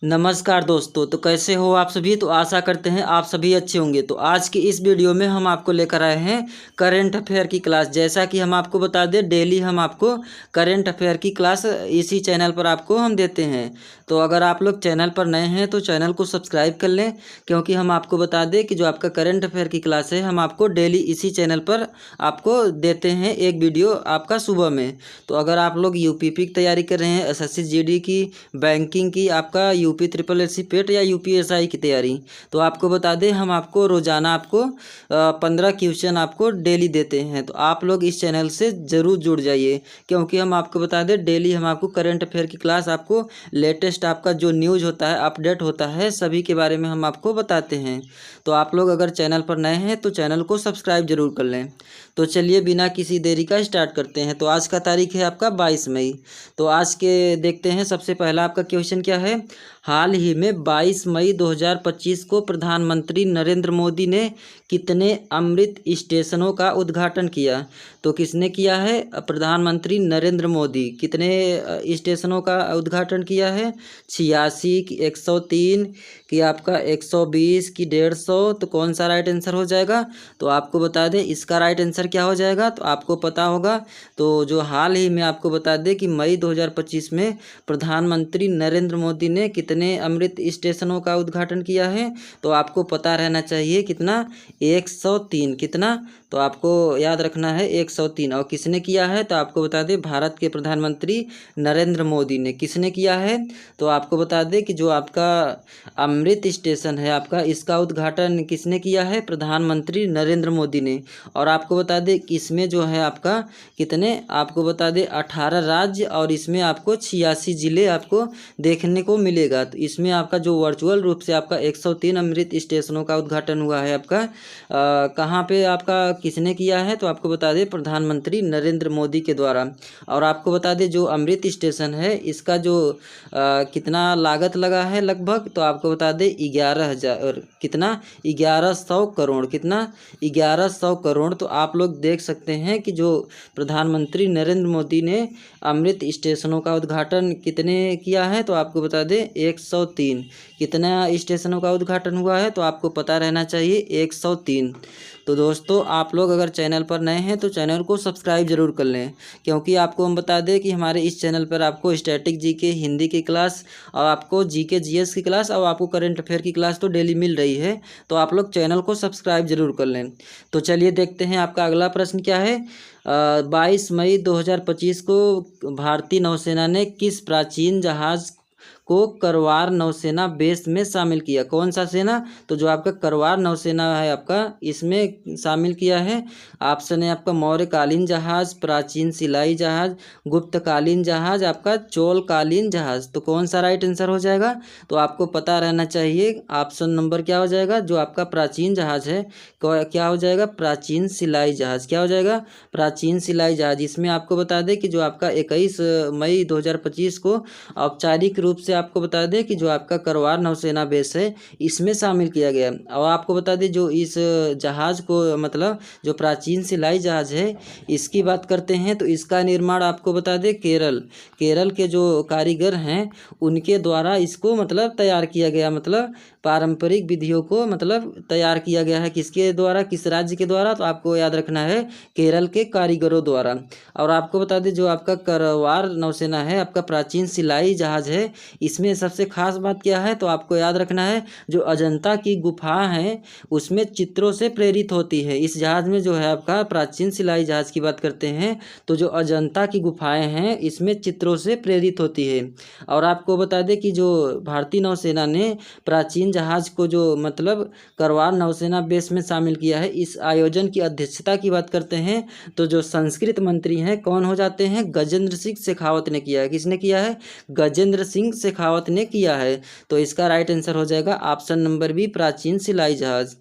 नमस्कार दोस्तों। तो कैसे हो आप सभी। तो आशा करते हैं आप सभी अच्छे होंगे। तो आज की इस वीडियो में हम आपको लेकर आए हैं करंट अफेयर की क्लास। जैसा कि हम आपको बता दें, डेली हम आपको करंट अफेयर की क्लास इसी चैनल पर आपको हम देते हैं। तो अगर आप लोग चैनल पर नए हैं तो चैनल को सब्सक्राइब कर लें, क्योंकि हम आपको बता दें कि जो आपका करंट अफेयर की क्लास है हम आपको डेली इसी चैनल पर आपको देते हैं एक वीडियो आपका सुबह में। तो अगर आप लोग यूपीपी की तैयारी कर रहे हैं, एसएससी जीडी की, बैंकिंग की, आपका यूपी ट्रिपल एससी पेट या यूपीएसआई की तैयारी, तो आपको बता दें हम आपको रोज़ाना आपको 15 क्वेश्चन आपको डेली देते हैं। तो आप लोग इस चैनल से ज़रूर जुड़ जाइए, क्योंकि हम आपको बता दें डेली हम आपको करंट अफेयर की क्लास, आपको लेटेस्ट आपका जो न्यूज़ होता है, अपडेट होता है, सभी के बारे में हम आपको बताते हैं। तो आप लोग अगर चैनल पर नए हैं तो चैनल को सब्सक्राइब जरूर कर लें। तो चलिए बिना किसी देरी का स्टार्ट करते हैं। तो आज का तारीख है आपका 22 मई। तो आज के देखते हैं, सबसे पहला आपका क्वेश्चन क्या है। हाल ही में 22 मई 2025 को प्रधानमंत्री नरेंद्र मोदी ने कितने अमृत स्टेशनों का उद्घाटन किया। तो किसने किया है। प्रधानमंत्री नरेंद्र मोदी कितने स्टेशनों का उद्घाटन किया है। 86 की 103 कि आपका 120 की 150। तो कौन सा राइट आंसर हो जाएगा। तो आपको बता दें इसका राइट आंसर क्या हो जाएगा। तो आपको पता होगा। तो जो हाल ही में आपको बता दें कि मई 2025 में प्रधानमंत्री नरेंद्र मोदी ने कितने अमृत स्टेशनों का उद्घाटन किया है। तो आपको पता रहना चाहिए कितना, 103। कितना, तो आपको याद रखना है 103। और किसने किया है। तो आपको बता दें भारत के प्रधानमंत्री नरेंद्र मोदी ने किसने किया है। तो आपको बता दें कि जो आपका अमृत स्टेशन है आपका, इसका उद्घाटन किसने किया है। प्रधानमंत्री नरेंद्र मोदी ने। और आपको बता दें कि इसमें जो है आपका कितने, आपको बता दें 18 राज्य और इसमें आपको 86 जिले आपको देखने को मिलेगा। तो इसमें आपका जो वर्चुअल रूप से आपका 103 अमृत स्टेशनों का उद्घाटन हुआ है आपका कहाँ पे आपका किसने किया है। तो आपको बता दें प्रधानमंत्री नरेंद्र मोदी के द्वारा। और आपको बता दें जो अमृत स्टेशन है इसका जो कितना लागत लगा है लगभग। तो आपको बता दें 11,000 कितना, 1100 करोड़। कितना, 1100 करोड़। तो आप लोग देख सकते हैं कि जो प्रधानमंत्री नरेंद्र मोदी ने अमृत स्टेशनों का उद्घाटन कितने किया है। तो आपको बता दें 103। कितना स्टेशनों का उद्घाटन हुआ है। तो आपको पता रहना चाहिए 103। तो दोस्तों आप लोग अगर चैनल पर नए हैं तो चैनल को सब्सक्राइब जरूर कर लें, क्योंकि आपको हम बता दें कि हमारे इस चैनल पर आपको स्टैटिक जीके, हिंदी की क्लास और आपको जीके जीएस की क्लास और आपको करंट अफेयर की क्लास तो डेली मिल रही है। तो आप लोग चैनल को सब्सक्राइब जरूर कर लें। तो चलिए देखते हैं आपका अगला प्रश्न क्या है। 22 मई 2025 को भारतीय नौसेना ने किस प्राचीन जहाज को करवार नौसेना बेस में शामिल किया। कौन सा सेना। तो जो आपका करवार नौसेना है आपका इसमें शामिल किया है। ऑप्शन है आपका मौर्यकालीन जहाज, प्राचीन सिलाई जहाज, गुप्तकालीन जहाज, आपका चोलकालीन जहाज। तो कौन सा राइट आंसर हो जाएगा। तो आपको पता रहना चाहिए ऑप्शन नंबर क्या हो जाएगा। जो आपका प्राचीन जहाज है क्या हो जाएगा, प्राचीन सिलाई जहाज। क्या हो जाएगा, प्राचीन सिलाई जहाज। इसमें आपको बता दें कि जो आपका 21 मई 2025 को औपचारिक रूप से आपको बता दें कि जो आपका करवार नौसेना बेस है इसमें शामिल किया गया। और आपको बता दें जो इस जहाज़ को मतलब जो प्राचीन सिलाई जहाज है इसकी बात करते हैं तो इसका निर्माण आपको बता दें केरल के जो कारीगर हैं उनके द्वारा इसको मतलब तैयार किया गया। मतलब पारंपरिक विधियों को मतलब तैयार किया गया है। किसके द्वारा, किस राज्य के द्वारा। तो आपको याद रखना है केरल के कारीगरों द्वारा। और आपको बता दें जो आपका करवार नौसेना है आपका प्राचीन सिलाई जहाज है, इसमें सबसे खास बात क्या है। तो आपको याद रखना है जो अजंता की गुफा है उसमें चित्रों से प्रेरित होती है। इस जहाज में जो है आपका प्राचीन सिलाई जहाज की बात करते हैं तो जो अजंता की गुफाएं हैं इसमें चित्रों से प्रेरित होती है। और आपको बता दें कि जो भारतीय नौसेना ने प्राचीन जहाज को जो मतलब करवार नौसेना बेस में शामिल किया है, इस आयोजन की अध्यक्षता की बात करते हैं तो जो संस्कृत मंत्री हैं कौन हो जाते हैं, गजेंद्र सिंह शेखावत ने किया है। किसने किया है, गजेंद्र सिंह शेखावत ने किया है। तो इसका राइट आंसर हो जाएगा ऑप्शन नंबर बी, प्राचीन सिलाई जहाज।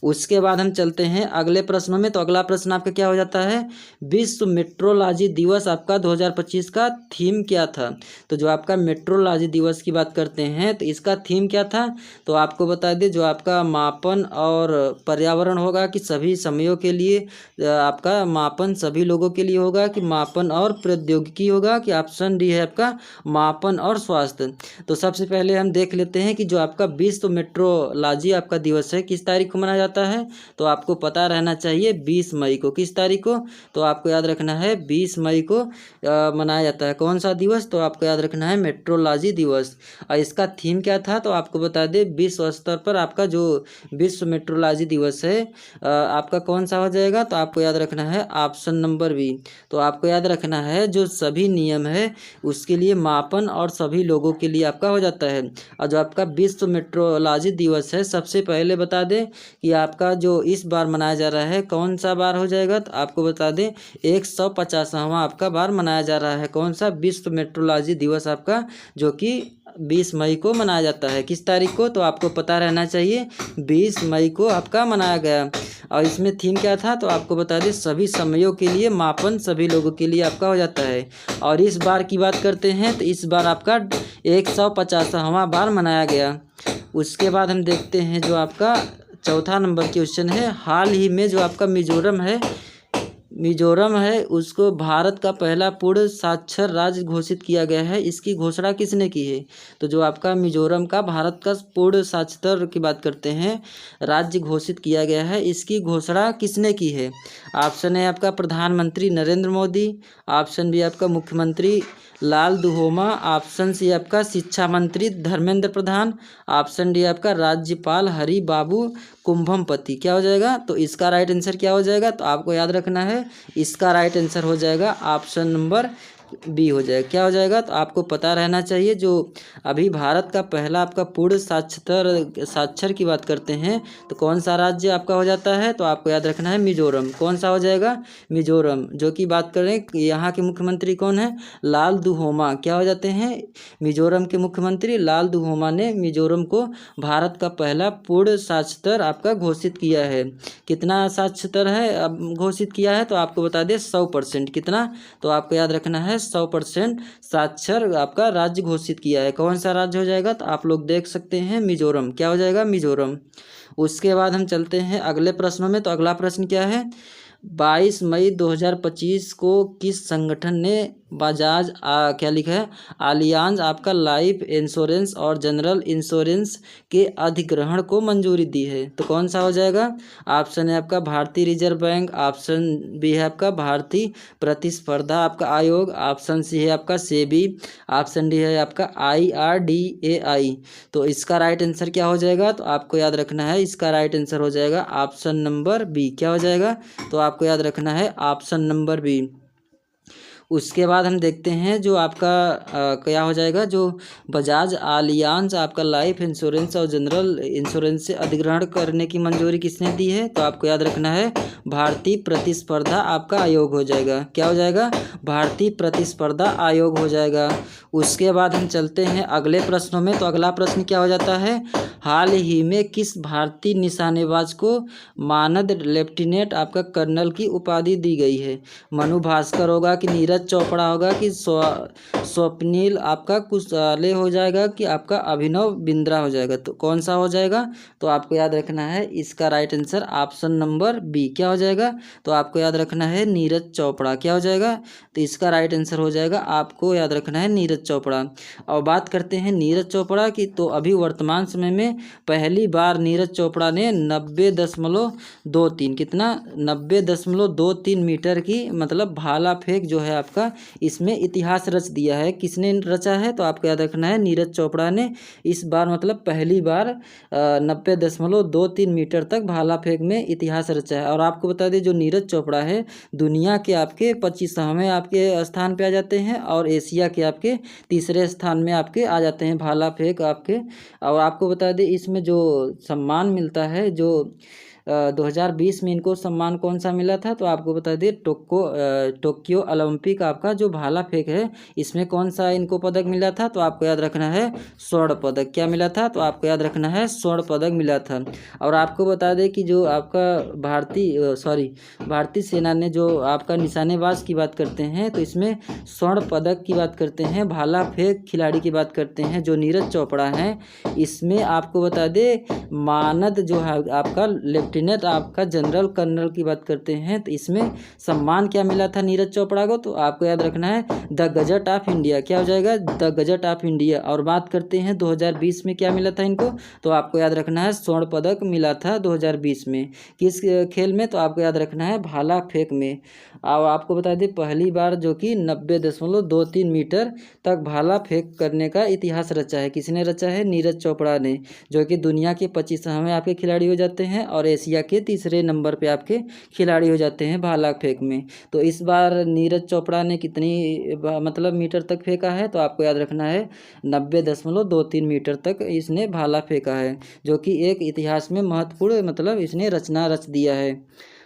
उसके बाद हम चलते हैं अगले प्रश्नों में। तो अगला प्रश्न आपका क्या हो जाता है, विश्व मेट्रोलॉजी दिवस आपका 2025 का थीम क्या था। तो जो आपका मेट्रोलॉजी दिवस की बात करते हैं तो इसका थीम क्या था, तो आपको बता दें जो आपका मापन और पर्यावरण होगा कि सभी समयों के लिए, आपका मापन सभी लोगों के लिए होगा कि मापन और प्रौद्योगिकी होगा, कि ऑप्शन डी है आपका मापन और स्वास्थ्य। तो सबसे पहले हम देख लेते हैं कि जो आपका विश्व मेट्रोलॉजी आपका दिवस है किस तारीख को मनाया जाता है। तो आपको पता रहना चाहिए 20 मई को। किस तारीख को, तो आपको याद रखना है 20 मई को मनाया जाता है। कौन सा दिवस, तो आपको याद रखना है मेट्रोलॉजी दिवस। और इसका थीम क्या था, तो आपको बता दें विश्व स्तर पर आपका जो विश्व मेट्रोलॉजी दिवस है आपका कौन सा हो जाएगा, तो आपको याद रखना है ऑप्शन नंबर बी। तो आपको याद रखना है जो सभी नियम है उसके लिए मापन और सभी लोगों के लिए आपका हो जाता है। और जो आपका विश्व मेट्रोलॉजी दिवस है सबसे पहले बता दें कि आपका जो इस बार मनाया जा रहा है कौन सा बार हो जाएगा, तो आपको बता दें 150वां आपका बार मनाया जा रहा है। कौन सा, विश्व मेट्रोलॉजी दिवस आपका, जो कि 20 मई को मनाया जाता है। किस तारीख को, तो आपको पता रहना चाहिए 20 मई को आपका मनाया गया। और इसमें थीम क्या था, तो आपको बता दें सभी समयों के लिए मापन सभी लोगों के लिए आपका हो जाता है। और इस बार की बात करते हैं तो इस बार आपका 150वां बार मनाया गया। उसके बाद हम देखते हैं जो आपका चौथा नंबर क्वेश्चन है, हाल ही में जो आपका मिजोरम है उसको भारत का पहला पूर्ण साक्षर राज्य घोषित किया गया है। इसकी घोषणा किसने की है, तो जो आपका मिजोरम का भारत का पूर्ण साक्षर की बात करते हैं राज्य घोषित किया गया है, इसकी घोषणा किसने की है। ऑप्शन है आपका प्रधानमंत्री नरेंद्र मोदी, ऑप्शन बी आपका मुख्यमंत्री लाल दुहोमा, ऑप्शन सी आपका शिक्षा मंत्री धर्मेंद्र प्रधान, ऑप्शन डी आपका राज्यपाल हरि बाबू कुंभमपति। क्या हो जाएगा, तो इसका राइट आंसर क्या हो जाएगा, तो आपको याद रखना है इसका राइट आंसर हो जाएगा ऑप्शन नंबर बी हो जाएगा। क्या हो जाएगा, तो आपको पता रहना चाहिए जो अभी भारत का पहला आपका पूर्ण साक्षर की बात करते हैं तो कौन सा राज्य आपका हो जाता है, तो आपको याद रखना है मिजोरम। कौन सा हो जाएगा, मिजोरम। जो कि बात करें यहाँ के मुख्यमंत्री कौन है, लाल दुहोमा। क्या हो जाते हैं, मिजोरम के मुख्यमंत्री लाल दुहोमा ने मिजोरम को भारत का पहला पूर्ण साक्षर आपका घोषित किया है। कितना साक्षर है अब घोषित किया है, तो आपको बता दें 100%। कितना, तो आपको याद रखना है 100% साक्षर आपका राज्य घोषित किया है। कौन सा राज्य हो जाएगा, तो आप लोग देख सकते हैं मिजोरम। क्या हो जाएगा, मिजोरम। उसके बाद हम चलते हैं अगले प्रश्नों में। तो अगला प्रश्न क्या है, 22 मई 2025 को किस संगठन ने बजाज क्या लिखा है, आलियांज आपका लाइफ इंश्योरेंस और जनरल इंश्योरेंस के अधिग्रहण को मंजूरी दी है। तो कौन सा हो जाएगा, ऑप्शन है आपका भारतीय रिजर्व बैंक, ऑप्शन बी है आपका भारतीय प्रतिस्पर्धा आपका आयोग, ऑप्शन सी है आपका सेबी, ऑप्शन डी है आपका IRDAI। तो इसका राइट आंसर क्या हो जाएगा, तो आपको याद रखना है इसका राइट आंसर हो जाएगा ऑप्शन नंबर बी। क्या हो जाएगा, तो आपको याद रखना है ऑप्शन नंबर बी। उसके बाद हम देखते हैं जो आपका क्या हो जाएगा, जो बजाज आलियांज आपका लाइफ इंश्योरेंस और जनरल इंश्योरेंस से अधिग्रहण करने की मंजूरी किसने दी है, तो आपको याद रखना है भारतीय प्रतिस्पर्धा आपका आयोग हो जाएगा। क्या हो जाएगा, भारतीय प्रतिस्पर्धा आयोग हो जाएगा। उसके बाद हम चलते हैं अगले प्रश्नों में। तो अगला प्रश्न क्या हो जाता है, हाल ही में किस भारतीय निशानेबाज को मानद लेफ्टिनेंट आपका कर्नल की उपाधि दी गई है। मनु भास्कर होगा कि नीरज चोपड़ा होगा कि स्वप्निल आपका कुशवाले हो जाएगा कि आपका अभिनव बिंद्रा हो जाएगा। तो कौन सा हो जाएगा, तो आपको याद रखना है इसका right answer option number B. क्या हो जाएगा, तो आपको याद रखना है नीरज चोपड़ा। क्या हो जाएगा, तो इसका राइट आंसर हो जाएगा आपको याद रखना है नीरज चोपड़ा। और बात करते हैं नीरज चोपड़ा की, तो अभी वर्तमान समय में पहली बार नीरज चोपड़ा ने 90.23 कितना 90.23 मीटर की मतलब भाला फेंक जो है आपका इसमें इतिहास रच दिया है। किसने रचा है, तो आपको याद रखना है नीरज चोपड़ा ने इस बार मतलब पहली बार 90.23 मीटर तक भाला फेंक में इतिहास रचा है। और आपको बता दें जो नीरज चोपड़ा है दुनिया के आपके 25वें आपके स्थान पे आ जाते हैं और एशिया के आपके तीसरे स्थान में आपके आ जाते हैं भाला फेंक आपके। और आपको बता दें इसमें जो सम्मान मिलता है जो 2020 में इनको सम्मान कौन सा मिला था, तो आपको बता दें टोक्यो ओलंपिक आपका जो भाला फेंक है इसमें कौन सा इनको पदक मिला था, तो आपको याद रखना है स्वर्ण पदक। क्या मिला था, तो आपको याद रखना है स्वर्ण पदक मिला था। और आपको बता दें कि जो आपका भारतीय सेना ने जो आपका निशानेबाज की बात करते हैं तो इसमें स्वर्ण पदक की बात करते हैं, भाला फेंक खिलाड़ी की बात करते हैं जो नीरज चोपड़ा हैं, इसमें आपको बता दें मानद जो है आपका लेफ्टिनेंट आपका जनरल कर्नल की बात करते हैं तो इसमें सम्मान क्या मिला था नीरज चोपड़ा को, तो आपको याद रखना है द गजट ऑफ इंडिया। क्या हो जाएगा, द गजट ऑफ इंडिया। और बात करते हैं 2020 में क्या मिला था इनको, तो आपको याद रखना है स्वर्ण पदक मिला था 2020 में। किस खेल में, तो आपको याद रखना है भाला फेंक में। अब आपको बता दें पहली बार जो कि 90.23 मीटर तक भाला फेंक करने का इतिहास रचा है, किसने रचा है, नीरज चोपड़ा ने, जो कि दुनिया के 25वें आपके खिलाड़ी हो जाते हैं और एशिया के तीसरे नंबर पे आपके खिलाड़ी हो जाते हैं भाला फेंक में। तो इस बार नीरज चोपड़ा ने कितनी मतलब मीटर तक फेंका है, तो आपको याद रखना है 90.23 मीटर तक इसने भाला फेंका है, जो कि एक इतिहास में महत्वपूर्ण मतलब इसने रचना रच दिया है।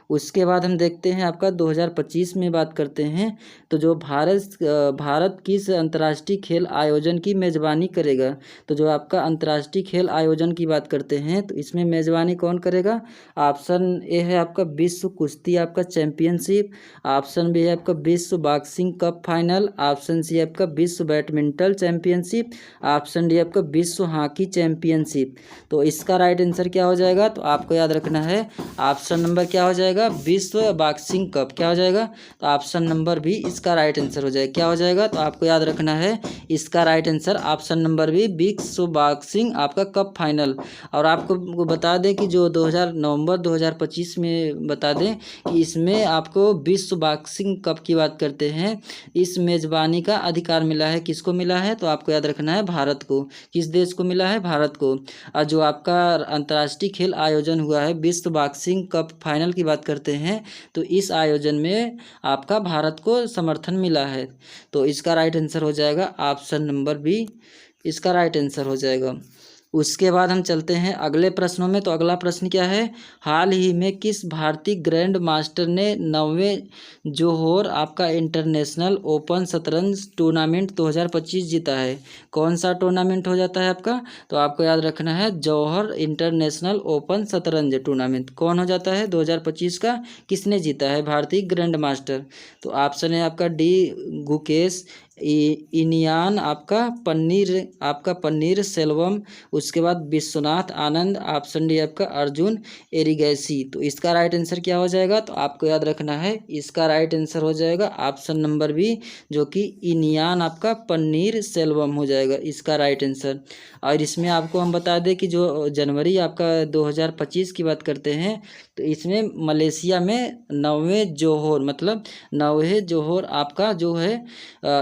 उसके बाद हम देखते हैं आपका 2025 में बात करते हैं तो जो भारत किस अंतर्राष्ट्रीय खेल आयोजन की मेज़बानी करेगा, तो जो आपका अंतर्राष्ट्रीय खेल आयोजन की बात करते हैं तो इसमें मेज़बानी कौन करेगा। ऑप्शन ए है आपका विश्व कुश्ती आपका चैंपियनशिप, ऑप्शन बी है आपका विश्व boxing cup final, option C आपका विश्व बैडमिंटन चैंपियनशिप, ऑप्शन डी आपका विश्व हॉकी चैंपियनशिप। तो इसका राइट आंसर क्या हो जाएगा, तो आपको याद रखना है ऑप्शन नंबर क्या हो जाएगा, विश्व बॉक्सिंग कप। क्या हो जाएगा, तो ऑप्शन नंबर भी इसका राइट आंसर हो जाएगा। क्या हो जाएगा, तो आपको याद रखना है इसका राइट आंसर ऑप्शन नंबर भी विश्व बॉक्सिंग आपका कप फाइनल। और आपको बता दें कि जो नवंबर 2025 में बता दें कि इसमें आपको विश्व बॉक्सिंग कप की बात करते हैं, इस मेज़बानी का अधिकार मिला है, किसको मिला है, तो आपको याद रखना है भारत को। किस देश को मिला है, भारत को। और जो आपका अंतर्राष्ट्रीय खेल आयोजन हुआ है विश्व बॉक्सिंग कप फाइनल की बात करते हैं तो इस आयोजन में आपका भारत को समर्थन मिला है। तो इसका राइट आंसर हो जाएगा ऑप्शन नंबर बी, इसका राइट आंसर हो जाएगा। उसके बाद हम चलते हैं अगले प्रश्नों में। तो अगला प्रश्न क्या है, हाल ही में किस भारतीय ग्रैंड मास्टर ने 9वें जोहोर आपका इंटरनेशनल ओपन शतरंज टूर्नामेंट 2025 जीता है। कौन सा टूर्नामेंट हो जाता है आपका, तो आपको याद रखना है जौहर इंटरनेशनल ओपन शतरंज टूर्नामेंट कौन हो जाता है 2025 का, किसने जीता है भारतीय ग्रैंड मास्टर। तो ऑप्शन है आपका डी गुकेश इनियान, आपका पन्नीर सेल्वम, उसके बाद विश्वनाथ आनंद, ऑप्शन डी आपका अर्जुन एरिगैसी। तो इसका राइट आंसर क्या हो जाएगा, तो आपको याद रखना है इसका राइट आंसर हो जाएगा ऑप्शन नंबर बी, जो कि इनियान आपका पन्नीर सेल्वम हो जाएगा इसका राइट आंसर। और इसमें आपको हम बता दें कि जो जनवरी आपका 2025 की बात करते हैं तो इसमें मलेशिया में 9वें जोहोर आपका जो है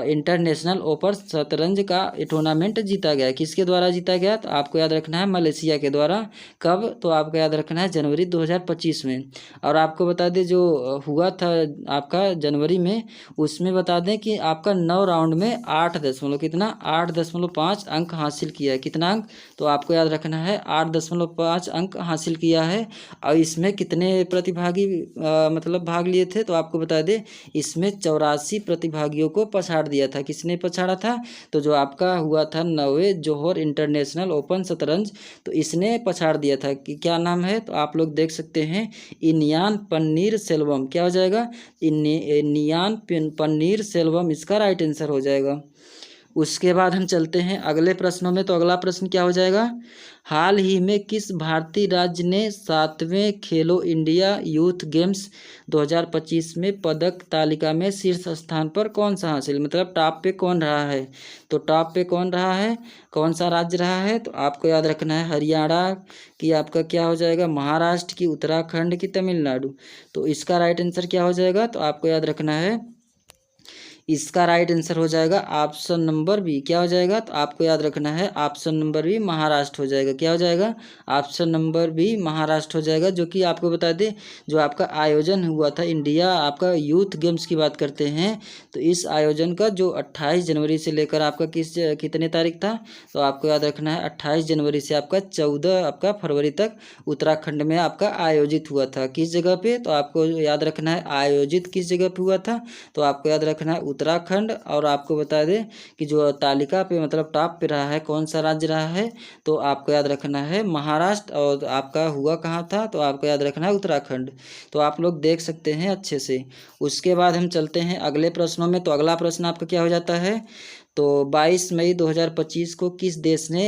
इंटरनेशनल ओपन शतरंज का टूर्नामेंट जीता गया। किसके द्वारा जीता गया, तो आपको याद रखना है मलेशिया के द्वारा। कब, तो आपको याद रखना है जनवरी 2025 में। और आपको बता दें जो हुआ था आपका जनवरी में, उसमें बता दें कि आपका 9 राउंड में 8.5 अंक हासिल किया है। कितना अंक, तो आपको याद रखना है 8.5 अंक हासिल किया है। और इसमें कितने प्रतिभागी मतलब भाग लिए थे, तो आपको बता दें इसमें 84 प्रतिभागियों को पछाड़ दिया था। किसने पछाड़ा था, तो जो आपका हुआ था 9वें जोहोर इंटरनेशनल ओपन शतरंज, तो इसने पछाड़ दिया था। कि क्या नाम है, तो आप लोग देख सकते हैं इनियान पन्नीर सेल्वम। क्या हो जाएगा, इनियान पन्नीर सेल्वम इसका राइट आंसर हो जाएगा। उसके बाद हम चलते हैं अगले प्रश्नों में। तो अगला प्रश्न क्या हो जाएगा, हाल ही में किस भारतीय राज्य ने 7वें खेलो इंडिया यूथ गेम्स 2025 में पदक तालिका में शीर्ष स्थान पर कौन सा हासिल, मतलब टॉप पे कौन रहा है। तो टॉप पे कौन रहा है, कौन सा राज्य रहा है, तो आपको याद रखना है हरियाणा की, आपका क्या हो जाएगा, महाराष्ट्र की, उत्तराखंड की, तमिलनाडु। तो इसका राइट आंसर क्या हो जाएगा, तो आपको याद रखना है इसका राइट आंसर हो जाएगा ऑप्शन नंबर बी। क्या हो जाएगा? तो आपको याद रखना है ऑप्शन नंबर बी महाराष्ट्र हो जाएगा। क्या हो जाएगा? ऑप्शन नंबर बी महाराष्ट्र हो जाएगा। जो कि आपको बता दें, जो आपका आयोजन हुआ था इंडिया आपका यूथ गेम्स की बात करते हैं, तो इस आयोजन का जो 28 जनवरी से लेकर आपका कितने तारीख था, तो आपको याद रखना है 28 जनवरी से आपका 14 आपका फरवरी तक उत्तराखंड में आपका आयोजित हुआ था। किस जगह पे? तो आपको याद रखना है आयोजित किस जगह पे हुआ था, तो आपको याद रखना है उत्तराखंड। और आपको बता दें कि जो तालिका पे मतलब टॉप पे रहा है कौन सा राज्य रहा है, तो आपको याद रखना है महाराष्ट्र। और आपका हुआ कहाँ था, तो आपको याद रखना है उत्तराखंड। तो आप लोग देख सकते हैं अच्छे से। उसके बाद हम चलते हैं अगले प्रश्नों में। तो अगला प्रश्न आपका क्या हो जाता है, तो 22 मई 2025 को किस देश ने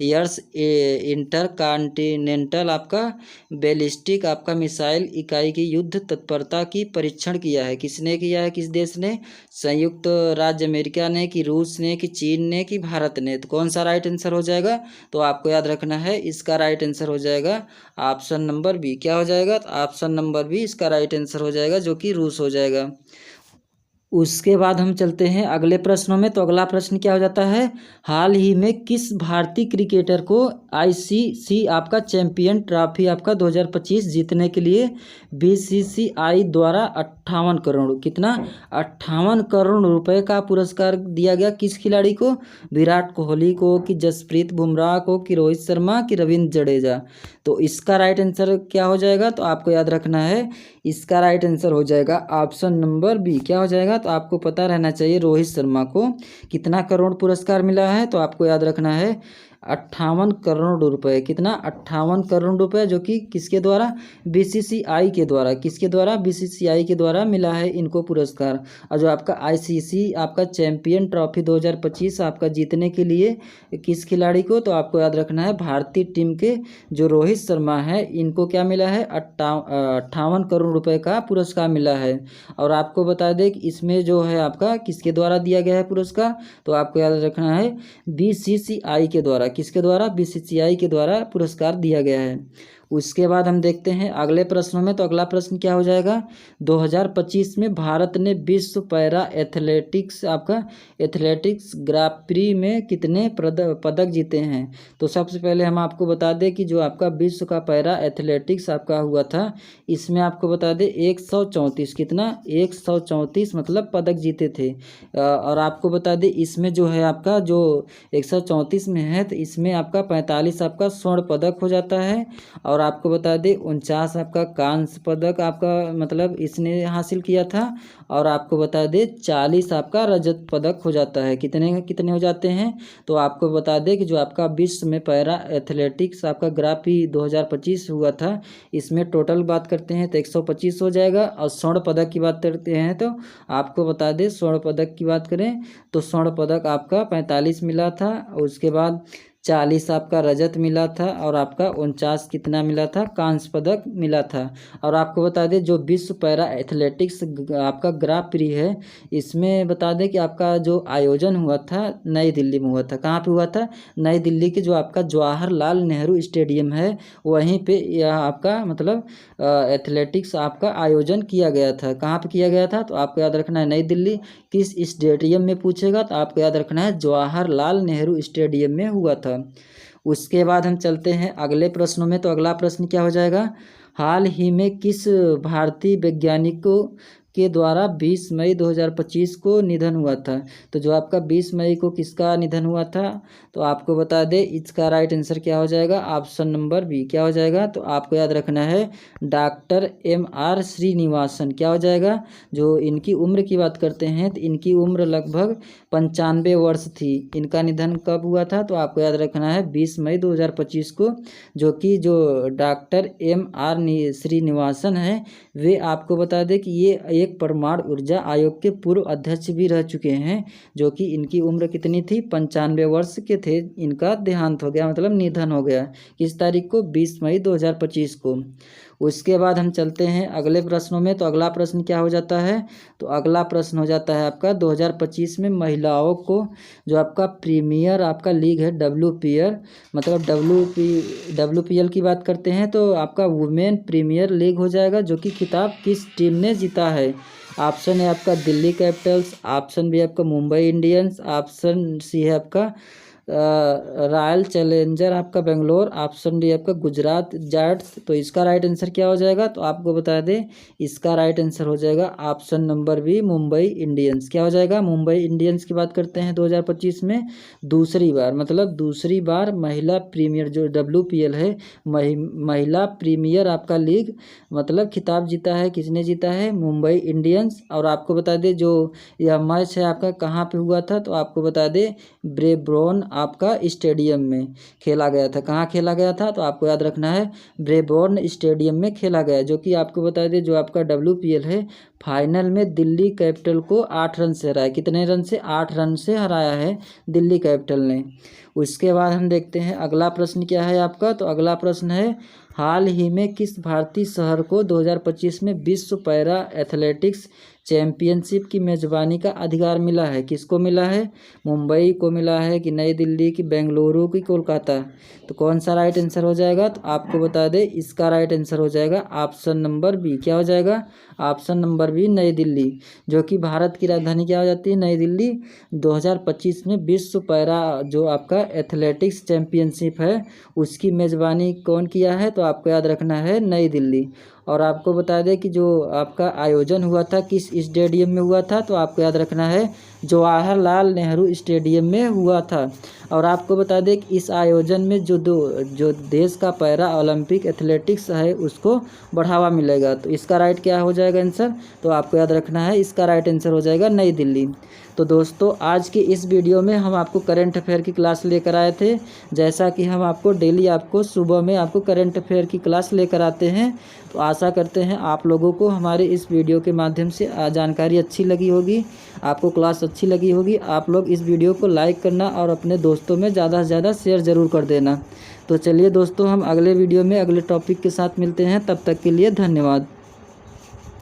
यर्स इंटर कॉन्टिनेंटल आपका बैलिस्टिक आपका मिसाइल इकाई की युद्ध तत्परता की परीक्षण किया है? किसने किया है? किस देश ने? संयुक्त राज्य अमेरिका ने, कि रूस ने, कि चीन ने, कि भारत ने? तो कौन सा राइट आंसर हो जाएगा? तो आपको याद रखना है इसका राइट आंसर हो जाएगा ऑप्शन नंबर बी। क्या हो जाएगा? तो ऑप्शन नंबर बी इसका राइट आंसर हो जाएगा, जो कि रूस हो जाएगा। उसके बाद हम चलते हैं अगले प्रश्नों में। तो अगला प्रश्न क्या हो जाता है, हाल ही में किस भारतीय क्रिकेटर को आईसीसी आपका चैंपियन ट्रॉफी आपका 2025 जीतने के लिए बीसीसीआई द्वारा 58 करोड़ कितना 58 करोड़ रुपए का पुरस्कार दिया गया? किस खिलाड़ी को? विराट कोहली को, कि जसप्रीत बुमराह को, कि रोहित शर्मा, कि रविंद्र जडेजा? तो इसका राइट आंसर क्या हो जाएगा? तो आपको याद रखना है इसका राइट आंसर हो जाएगा ऑप्शन नंबर बी। क्या हो जाएगा? तो आपको पता रहना चाहिए रोहित शर्मा को कितना करोड़ पुरस्कार मिला है, तो आपको याद रखना है 58 करोड़ रुपए। कितना? 58 करोड़ रुपए, जो कि किसके द्वारा? बीसीसीआई के द्वारा। किसके द्वारा? बीसीसीआई के द्वारा मिला है इनको पुरस्कार। और जो आपका आईसीसी आपका चैंपियन ट्रॉफी 2025 आपका जीतने के लिए किस खिलाड़ी को? तो आपको याद रखना है भारतीय टीम के जो रोहित शर्मा है, इनको क्या मिला है? 58 करोड़ रुपए का पुरस्कार मिला है। और आपको बता दें कि इसमें जो है आपका किसके द्वारा दिया गया है पुरस्कार, तो आपको याद रखना है बीसीसीआई के द्वारा। किसके द्वारा? बीसीसीआई के द्वारा पुरस्कार दिया गया है। उसके बाद हम देखते हैं अगले प्रश्नों में। तो अगला प्रश्न क्या हो जाएगा, 2025 में भारत ने विश्व पैरा एथलेटिक्स आपका एथलेटिक्स ग्राप्री में कितने पदक जीते हैं? तो सबसे पहले हम आपको बता दें कि जो आपका विश्व का पैरा एथलेटिक्स आपका हुआ था, इसमें आपको बता दें 134 कितना 134 मतलब पदक जीते थे। और आपको बता दें इसमें जो है आपका जो 134 में है, तो इसमें आपका 45 आपका स्वर्ण पदक हो जाता है। और आपको बता दें 49 आपका कांस्य पदक आपका मतलब इसने हासिल किया था। और आपको बता दें 40 आपका रजत पदक हो जाता है। कितने कितने हो जाते हैं, तो आपको बता दें कि जो आपका विश्व में पैरा एथलेटिक्स आपका ग्राफी 2025 हुआ था, इसमें टोटल बात करते हैं तो 125 हो जाएगा। और स्वर्ण पदक की बात करते हैं तो आपको बता दें स्वर्ण पदक की बात करें तो स्वर्ण पदक आपका 45 मिला था। और उसके बाद 40 आपका रजत मिला था। और आपका 49 कितना मिला था? कांस्य पदक मिला था। और आपको बता दें जो विश्व पैरा एथलेटिक्स आपका ग्रां प्री है, इसमें बता दें कि आपका जो आयोजन हुआ था नई दिल्ली में हुआ था। कहाँ पे हुआ था? नई दिल्ली के जो आपका जवाहरलाल नेहरू स्टेडियम है, वहीं पे यह आपका मतलब एथलेटिक्स आपका आयोजन किया गया था। कहाँ पे किया गया था? तो आपको याद रखना है नई दिल्ली। किस स्टेडियम में पूछेगा तो आपको याद रखना है जवाहरलाल नेहरू स्टेडियम में हुआ था। उसके बाद हम चलते हैं अगले प्रश्नों में। तो अगला प्रश्न क्या हो जाएगा, हाल ही में किस भारतीय वैज्ञानिकों के द्वारा 20 मई 2025 को निधन हुआ था? तो जो आपका 20 मई को किसका निधन हुआ था, तो आपको बता दें इसका राइट आंसर क्या हो जाएगा? Option number B. क्या हो जाएगा? तो आपको याद रखना है डॉक्टर MR श्रीनिवासन। क्या हो जाएगा? जो इनकी उम्र की बात करते हैं तो इनकी उम्र लगभग 95 वर्ष थी। इनका निधन कब हुआ था? तो आपको याद रखना है 20 मई 2025 को। जो कि जो डॉक्टर MR श्रीनिवासन है, वे आपको बता दें कि ये एक परमाणु ऊर्जा आयोग के पूर्व अध्यक्ष भी रह चुके हैं। जो कि इनकी उम्र कितनी थी? 95 वर्ष के थे। इनका देहांत हो गया मतलब निधन हो गया। किस तारीख को? 20 मई 2025 को। उसके बाद हम चलते हैं अगले प्रश्नों में। तो अगला प्रश्न क्या हो जाता है, तो अगला प्रश्न हो जाता है आपका 2025 में महिलाओं को जो आपका प्रीमियर आपका लीग है WPL मतलब WPL की बात करते हैं तो आपका वुमेन प्रीमियर लीग हो जाएगा। जो कि खिताब किस टीम ने जीता है? ऑप्शन है आपका दिल्ली कैपिटल्स, ऑप्शन बी है आपका मुंबई इंडियंस, ऑप्शन सी है आपका रॉयल चैलेंजर आपका बेंगलोर, ऑप्शन डी आपका गुजरात जायंट्स। तो इसका राइट आंसर क्या हो जाएगा, तो आपको बता दें इसका राइट आंसर हो जाएगा option number B Mumbai Indians. क्या हो जाएगा, मुंबई इंडियंस की बात करते हैं 2025 में दूसरी बार, मतलब दूसरी बार महिला प्रीमियर जो WPL है, महिला प्रीमियर आपका लीग मतलब खिताब जीता है, किसने जीता है, मुंबई इंडियंस। और आपको बता दें जो यह मैच है आपका कहाँ पे हुआ था, तो आपको बता दें ब्रेबॉर्न आपका स्टेडियम में खेला गया था। कहाँ खेला गया था, तो आपको याद रखना है ब्रेबॉर्न स्टेडियम में खेला गया, जो कि आपको बता दें जो आपका WPL है फाइनल में दिल्ली कैपिटल को 8 रन से हराया। कितने रन से, 8 रन से हराया है दिल्ली कैपिटल ने। उसके बाद हम देखते हैं अगला प्रश्न क्या है आपका, तो अगला प्रश्न है हाल ही में किस भारतीय शहर को 2025 में विश्व पैरा एथलेटिक्स चैंपियनशिप की मेजबानी का अधिकार मिला है। किसको मिला है, मुंबई को मिला है कि नई दिल्ली की, बेंगलुरु की, कोलकाता। तो कौन सा राइट आंसर हो जाएगा, तो आपको बता दें इसका राइट आंसर हो जाएगा ऑप्शन नंबर बी। क्या हो जाएगा, ऑप्शन नंबर बी नई दिल्ली, जो कि भारत की राजधानी क्या हो जाती है, नई दिल्ली। 2025 में विश्व पैरा जो आपका एथलेटिक्स चैंपियनशिप है उसकी मेजबानी कौन किया है, तो आपको याद रखना है नई दिल्ली। और आपको बता दें कि जो आपका आयोजन हुआ था किस स्टेडियम में हुआ था, तो आपको याद रखना है जवाहरलाल नेहरू स्टेडियम में हुआ था। और आपको बता दें कि इस आयोजन में जो देश का पैरा ओलंपिक एथलेटिक्स है उसको बढ़ावा मिलेगा। तो इसका राइट क्या हो जाएगा आंसर, तो आपको याद रखना है इसका राइट आंसर हो जाएगा नई दिल्ली। तो दोस्तों आज के इस वीडियो में हम आपको करंट अफेयर की क्लास लेकर आए थे, जैसा कि हम आपको डेली आपको सुबह में आपको करंट अफेयर की क्लास लेकर आते हैं। तो आशा करते हैं आप लोगों को हमारे इस वीडियो के माध्यम से जानकारी अच्छी लगी होगी, आपको क्लास अच्छी लगी होगी। आप लोग इस वीडियो को लाइक करना और अपने दोस्तों में ज़्यादा से ज़्यादा शेयर ज़रूर कर देना। तो चलिए दोस्तों हम अगले वीडियो में अगले टॉपिक के साथ मिलते हैं, तब तक के लिए धन्यवाद।